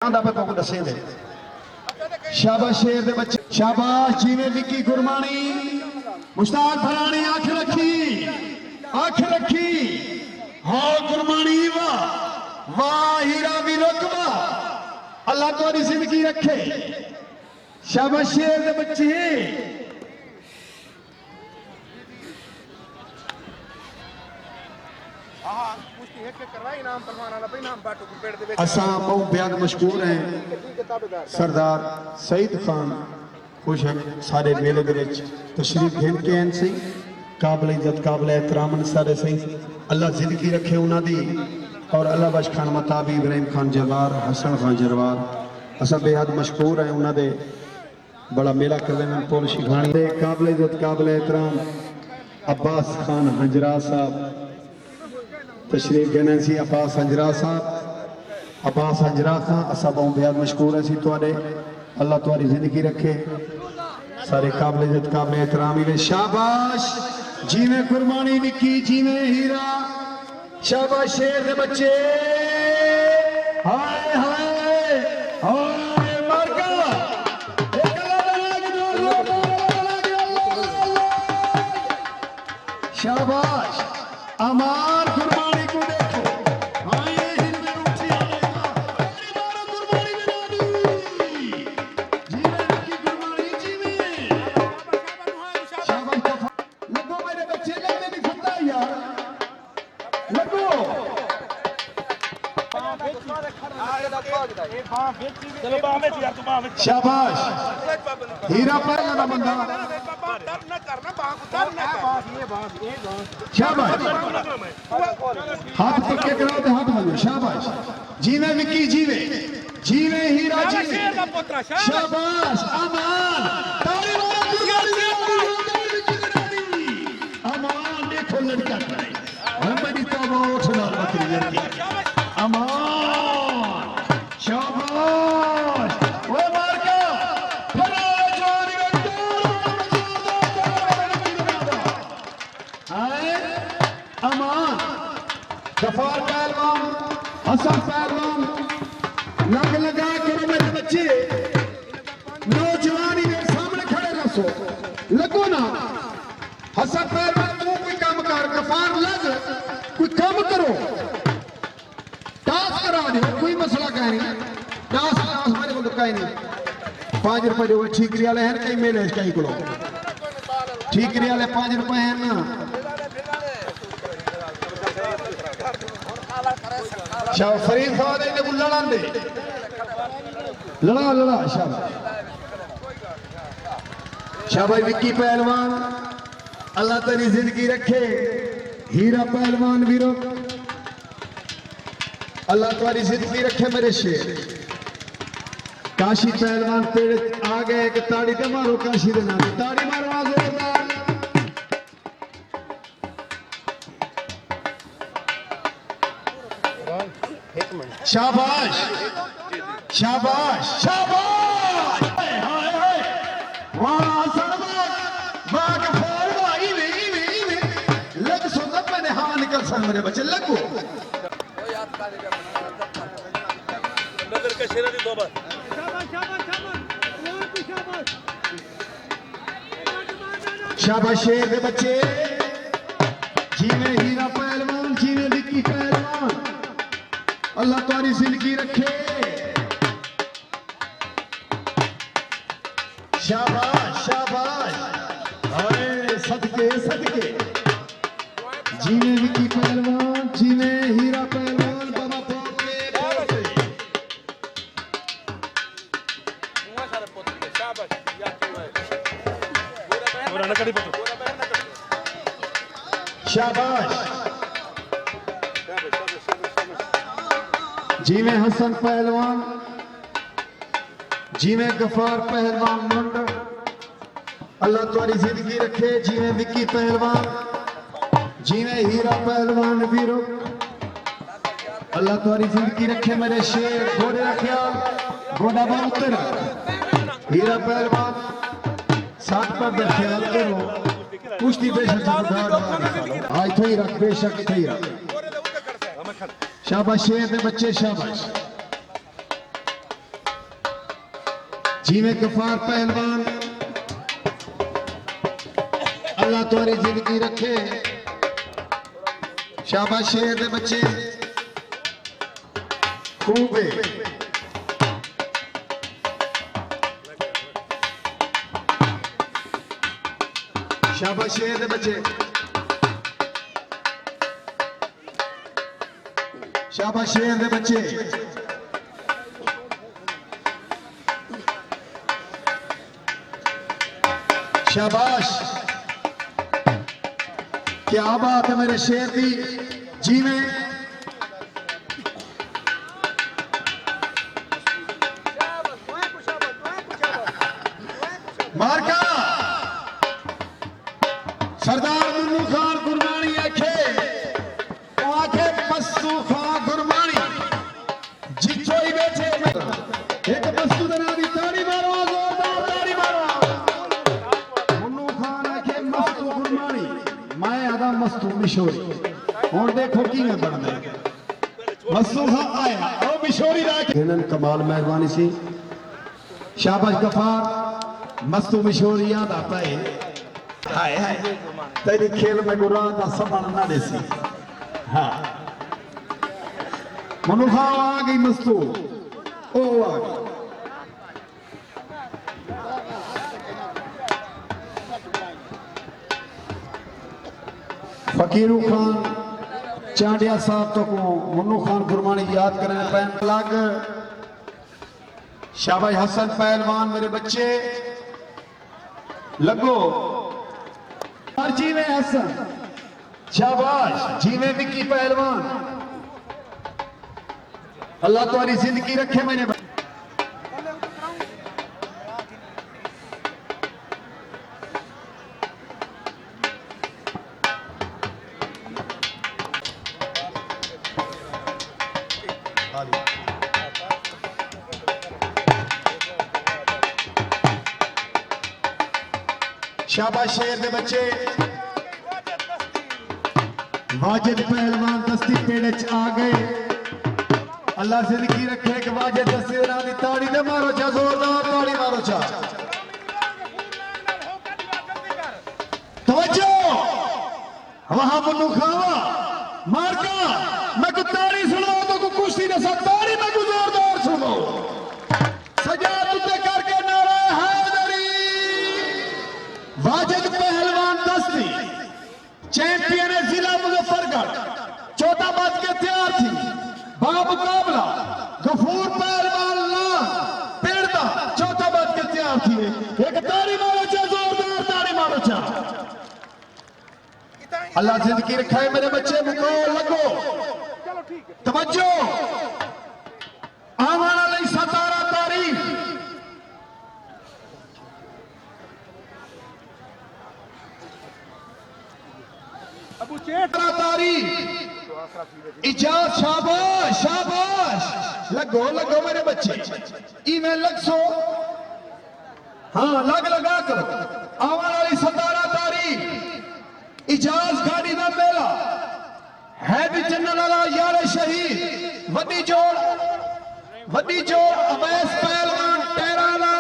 शाबाश शेर दे बच्चे शाबाश जीने विक्की गुरमानी मुश्ताक फरानी आंख रखी हाँ गुरमानी वाह वाह हीरा भी रुकवा अल्लाह तुम्हारी जिंदगी रखे शाबाश शेर दे बच्चे असा बहुत बेहद मशहूर हैं सरदार सईद खान खुश है सारे मेले के तशरीफ घेन के हैं सही काबिल इज्जत काबिल एहतराम सारे सही अल्लाह जिंदगी रखे उन्होंने और अल्लाह बश खान मताबी इब्राहिम खान जवार हसन खान जरवार असा बेहद मशहूर हैं उन्होंने बड़ा मेला करते हैं पुल शिखानी काबिल इज्जत काबिल एहतराम अब्बास खान हंजरा साहब तशरीफ घेने सी अब्बास हंजरा साहब अब्बास हंजरा खां असा बहुत बेहद मशहूर है तुहाडे अल्लाह तुम्हारी जिंदगी रखे सारे काबिल इज्जत काबिल एहतराम ही शाबाश जीवे कुर्बानी विक्की जीवे हीरा शाबाश शेर दे बच्चे हाय हाय हाय मरका शाबाश अमान कुर्बानी को देखो शाबाश हीरा पहला ना बंदा शाबाश हाथ पक्के कराओ तो हाथ बनो शाबाश जीवे विक्की जीवे जीवे हीरा जीवे शाबाश अमान ताली अमान देखो लड़का हम बड़ी तौबा उठना बकरी लड़की अमान शाबाश वो मार्का अमान गफार पहलवान हसन पहलवान लग लगा करो मेरे बच्चे नौजवानी मेरे सामने खड़े रहो लगो ना हसन पहलवान तू कोई काम कर गफार लग कोई काम करो टास करा दो कोई मसला कह नहीं टास मेरे को कहीं नहीं 5 रुपए जो ठीकरी वाले हैं कहीं मेले कहीं को ठीकरी वाले 5 रुपए हैं ना फरीद साहब ने लड़ा दे लड़ा शाबाश शाबाश विक्की पहलवान अल्लाह तेरी जिंदगी रखे हीरा पहलवान वीरो अल्लाह तुम्हारी जिंदगी रखे मेरे शेर काशी पहलवान पेड़ आ गए एक ताड़ी ते मारो काशी दे नाम ताड़ी मारो जोरदार शाबाश शाबाश शाबाश वाह सरबाग बाग फोर भाई वे लग सुन मैंने हाँ निकल सन मेरे बच्चे लगो नजर का शेरा दी दोबार शाबाश शेर दे बच्चे जीवे हीरा पहलवान जीवे विक्की पहलवान अल्लाह तुम्हारी जिंदगी रखे शाबाश शाबाश अरे सदके सदके जीवे विक्की पहलवान जीवे हीरा पहलवान बाबा पोते शाबाश जीवे हसन पहलवान जीवे गफार पहलवान मुंड अल्लाह तुम्हारी जिंदगी रखे जीवे विक्की पहलवान जीवे हीरा पहलवान वीरो अल्लाह तुम्हारी जिंदगी रखे मेरे शेर घोड़े रखे घोड़ा बाउतर हीरा पहलवान साथ पर ख्याल करो कुश्ती बेशक आज थी रख बेशक थी रख शाबाश शेर दे बच्चे शाबाश जिमें गफार पहलवान अल्लाह तुम्हारी जिंदगी रखे। शाबाश शेर दे बच्चे खूब है। शाबाश शेर दे बच्चे, शाबाश शेर दे बच्चे। शाबाश, क्या बात है मेरे शेर दी। जी में मार्का सरदार मुन्नू खान गुरबानी आखे मस्तू खान गुरबानी जिथो ही बैठे एक मस्तू दना दी ताड़ी मारो, जोरदार ताड़ी मारो। मुन्नू खान आखे मस्तू गुरबानी, मैं आदा मस्तू मिशोरी। हुण देखो की में बनदे मस्तू खान आया ओ मिशोरी दा के कमाल मेहरबानी सी। शाबाश गफार, मस्तू मिशोरी याद आता है। हाय हाय तेरी खेल में गुरा का सबन ना देसी। हाँ मनुखा आ गई मस्तू, ओ आ गई। फकीरू खान चांडिया साहब तो को मुन्नू खान गुरबानी याद करने पैन लग। शाबाश हसन पहलवान मेरे बच्चे लगो। और जीवे हसन, शाबाश जीवे विक्की पहलवान, अल्लाह तुम्हारी जिंदगी रखे मेरे। शाबाश शेर दे बच्चे। वाजिद पहलवान दस्ती पेड़ च आ गए। अल्लाह जिंदगी रखे कि वाजिद दस्ती दी ताड़ी दे मारो चा, जोरदार ताड़ी मारो चा। तवज्जो वहां मुन्नू खावा मारका मैं को ताड़ी सुनाओ तो को कुश्ती दसा ताड़ी मैं को जोरदार सुनाओ। सजाद उत्ते करके नारा हैदरी। वाजिद पहलवान दस्ती चैंपियन है जिला मुजफ्फरगढ़, 14 बात के तैयार थी बामुकाबला गफूर पहलवान ला पेड़दा 14 बात के तैयार थी। एक ताड़ी मारो चा, जोरदार ताड़ी मारो चा। अल्लाह जिंदगी रखाए मेरे बच्चे, मुको लगो तवज्जो आवाना लई सतारा तारीख। इजाज शाबाश शाबाश लगो लगो मेरे बच्चे इवें लग सो। हाँ लग लगा करो। आने वाली 17 तारीख इजाज गाड़ी का मेला है भी चन्नन वाला यार शहीद वड्डी जोड़ अवैस पहलवान टहराला।